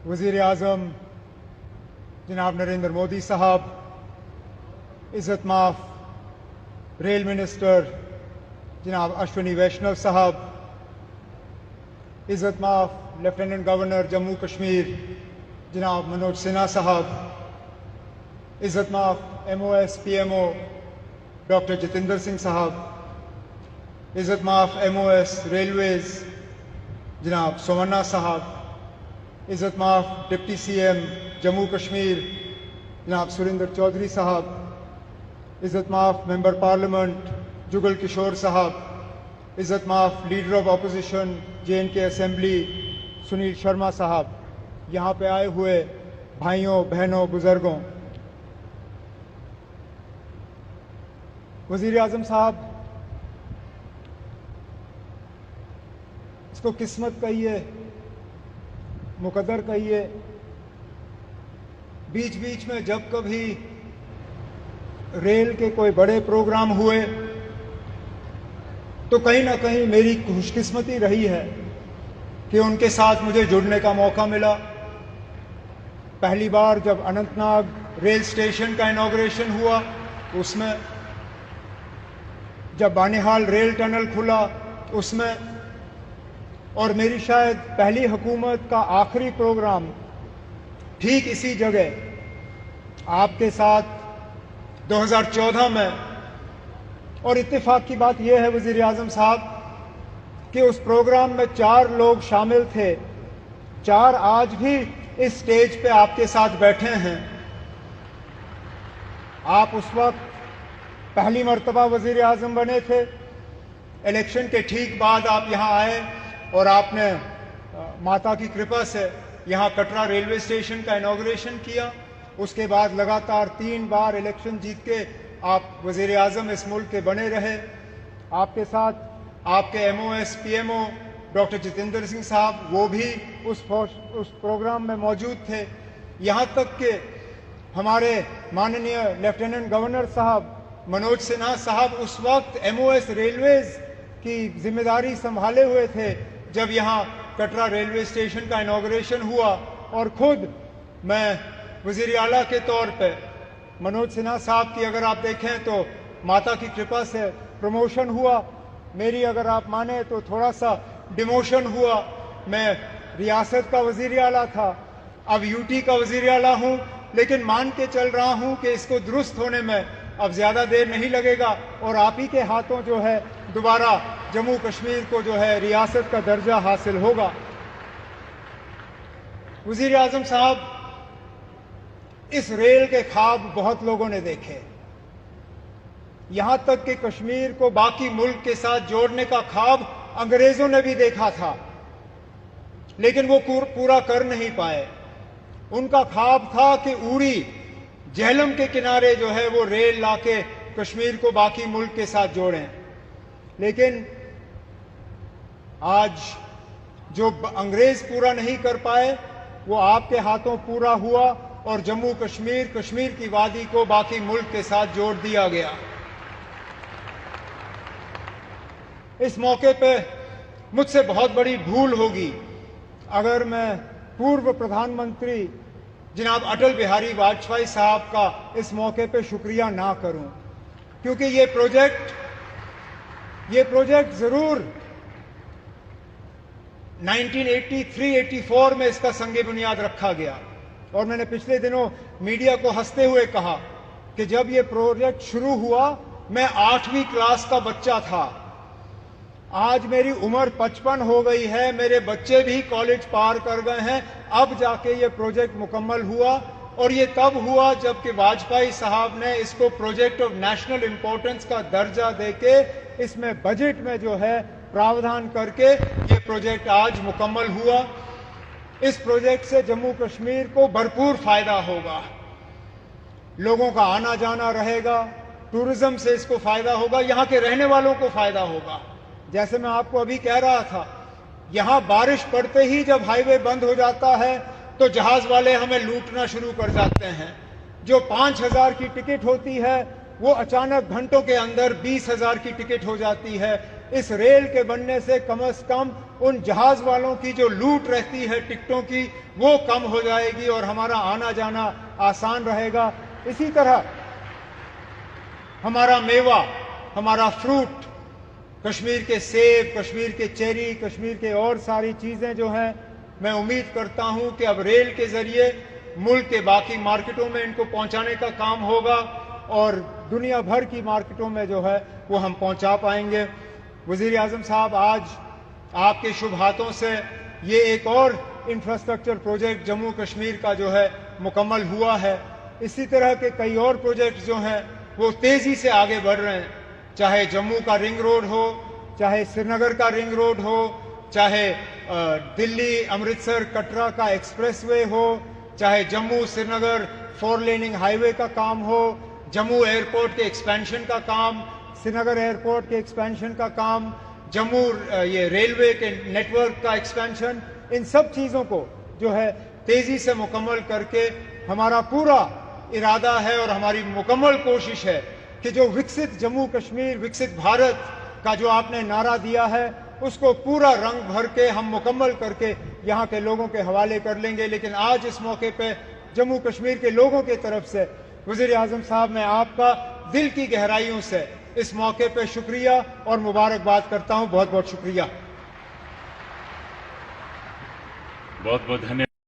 वज़ीर आज़म जनाब नरेंद्र मोदी साहब, इज़्ज़त माफ़ रेल मिनिस्टर जनाब अश्विनी वैष्णव साहब, इज़्ज़त माफ़ लेफ्टिनेंट गवर्नर जम्मू कश्मीर जनाब मनोज सिन्हा साहब, इज़्ज़त माफ़ MOS PMO doctor Jitendra Singh साहब, इज़्ज़त माफ़ MOS रेलवेज़ जनाब सोमन्ना साहब, इज़्ज़त माफ़ डिप्टी CM जम्मू कश्मीर जनाब सुरेंद्र चौधरी साहब, इज़्ज़त माफ़ मेंबर पार्लियामेंट जुगल किशोर साहब, इज़्ज़त माफ़ leader of opposition JNK assembly Sunil Sharma साहब, यहाँ पे आए हुए भाइयों बहनों बुज़ुर्गों, वज़ीर आज़म साहब, इसको किस्मत कहिए, मुकद्दर कहिए, बीच बीच में जब कभी रेल के कोई बड़े प्रोग्राम हुए तो कहीं ना कहीं मेरी खुशकिस्मती रही है कि उनके साथ मुझे जुड़ने का मौका मिला। पहली बार जब अनंतनाग रेल स्टेशन का इनॉग्रेशन हुआ उसमें, जब बानिहाल रेल टनल खुला उसमें, और मेरी शायद पहली हुकूमत का आखिरी प्रोग्राम ठीक इसी जगह आपके साथ 2014 में। और इत्तेफाक की बात यह है वज़ीर आज़म साहब कि उस प्रोग्राम में 4 लोग शामिल थे, 4 आज भी इस स्टेज पे आपके साथ बैठे हैं। आप उस वक्त पहली मर्तबा वज़ीर आज़म बने थे, इलेक्शन के ठीक बाद आप यहाँ आए और आपने माता की कृपा से यहाँ कटरा रेलवे स्टेशन का इनॉग्रेशन किया। उसके बाद लगातार 3 बार इलेक्शन जीत के आप वज़ीर आज़म इस मुल्क के बने रहे। आपके साथ आपके MOS PMO doctor Jitendra Singh साहब, वो भी उस प्रोग्राम में मौजूद थे। यहाँ तक कि हमारे माननीय लेफ्टिनेंट गवर्नर साहब मनोज सिन्हा साहब उस वक्त MOS रेलवेज़ की जिम्मेदारी संभाले हुए थे जब यहाँ कटरा रेलवे स्टेशन का इनॉग्रेशन हुआ। और खुद मैं वज़ीर आला के तौर पे मनोज सिन्हा साहब की अगर आप देखें तो माता की कृपा से प्रमोशन हुआ, मेरी अगर आप माने तो थोड़ा सा डिमोशन हुआ। मैं रियासत का वज़ीर आला था, अब UT का वज़ीर आला हूँ, लेकिन मान के चल रहा हूँ कि इसको दुरुस्त होने में अब ज़्यादा देर नहीं लगेगा और आप ही के हाथों जो है दोबारा जम्मू कश्मीर को जो है रियासत का दर्जा हासिल होगा। वज़ीर आज़म साहब, इस रेल के ख्वाब बहुत लोगों ने देखे, यहां तक कि कश्मीर को बाकी मुल्क के साथ जोड़ने का ख्वाब अंग्रेजों ने भी देखा था, लेकिन वो पूरा कर नहीं पाए। उनका ख्वाब था कि उड़ी झेलम के किनारे जो है वो रेल लाके कश्मीर को बाकी मुल्क के साथ जोड़ें, लेकिन आज जो अंग्रेज पूरा नहीं कर पाए वो आपके हाथों पूरा हुआ और जम्मू कश्मीर, कश्मीर की वादी को बाकी मुल्क के साथ जोड़ दिया गया। इस मौके पे मुझसे बहुत बड़ी भूल होगी अगर मैं पूर्व प्रधानमंत्री जनाब अटल बिहारी वाजपेयी साहब का इस मौके पे शुक्रिया ना करूं, क्योंकि ये प्रोजेक्ट जरूर 1983-84 में इसका संगे बुनियाद रखा गया। और मैंने पिछले दिनों मीडिया को हंसते हुए कहा कि जब ये प्रोजेक्ट शुरू हुआ मैं 8वीं क्लास का बच्चा था। आज मेरी उम्र 55 हो गई है, मेरे बच्चे भी कॉलेज पार कर गए हैं, अब जाके ये प्रोजेक्ट मुकम्मल हुआ। और ये तब हुआ जबकि वाजपेयी साहब ने इसको प्रोजेक्ट ऑफ नेशनल इंपॉर्टेंस का दर्जा देके इसमें बजट में जो है प्रावधान करके ये प्रोजेक्ट आज मुकम्मल हुआ। इस प्रोजेक्ट से जम्मू कश्मीर को भरपूर फायदा होगा, लोगों का आना जाना रहेगा, टूरिज्म से इसको फायदा होगा, यहाँ के रहने वालों को फायदा होगा। जैसे मैं आपको अभी कह रहा था, यहाँ बारिश पड़ते ही जब हाईवे बंद हो जाता है तो जहाज वाले हमें लूटना शुरू कर जाते हैं। जो 5,000 की टिकट होती है वो अचानक घंटों के अंदर 20,000 की टिकट हो जाती है। इस रेल के बनने से कम उन जहाज वालों की जो लूट रहती है टिकटों की, वो कम हो जाएगी और हमारा आना जाना आसान रहेगा। इसी तरह हमारा मेवा, हमारा फ्रूट, कश्मीर के सेब, कश्मीर के चेरी, कश्मीर के और सारी चीजें जो हैं, मैं उम्मीद करता हूं कि अब रेल के जरिए मुल्क के बाकी मार्केटों में इनको पहुंचाने का काम होगा और दुनिया भर की मार्केटों में जो है वो हम पहुंचा पाएंगे। वजीर आजम साहब, आज आपके शुभ हाथों से ये एक और इंफ्रास्ट्रक्चर प्रोजेक्ट जम्मू कश्मीर का जो है मुकम्मल हुआ है। इसी तरह के कई और प्रोजेक्ट जो हैं वो तेजी से आगे बढ़ रहे हैं, चाहे जम्मू का रिंग रोड हो, चाहे श्रीनगर का रिंग रोड हो, चाहे दिल्ली अमृतसर कटरा का एक्सप्रेसवे हो, चाहे जम्मू श्रीनगर 4 लेनिंग हाईवे का काम हो, जम्मू एयरपोर्ट के एक्सपेंशन का काम, श्रीनगर एयरपोर्ट के एक्सपेंशन का काम, जम्मू ये रेलवे के नेटवर्क का एक्सपेंशन, इन सब चीज़ों को जो है तेजी से मुकम्मल करके हमारा पूरा इरादा है और हमारी मुकम्मल कोशिश है कि जो विकसित जम्मू कश्मीर, विकसित भारत का जो आपने नारा दिया है, उसको पूरा रंग भर के हम मुकम्मल करके यहाँ के लोगों के हवाले कर लेंगे। लेकिन आज इस मौके पे जम्मू कश्मीर के लोगों की तरफ से वज़ीर आज़म साहब, मैं आपका दिल की गहराइयों से इस मौके पे शुक्रिया और मुबारकबाद करता हूँ। बहुत बहुत शुक्रिया। बहुत बहुत धन्यवाद।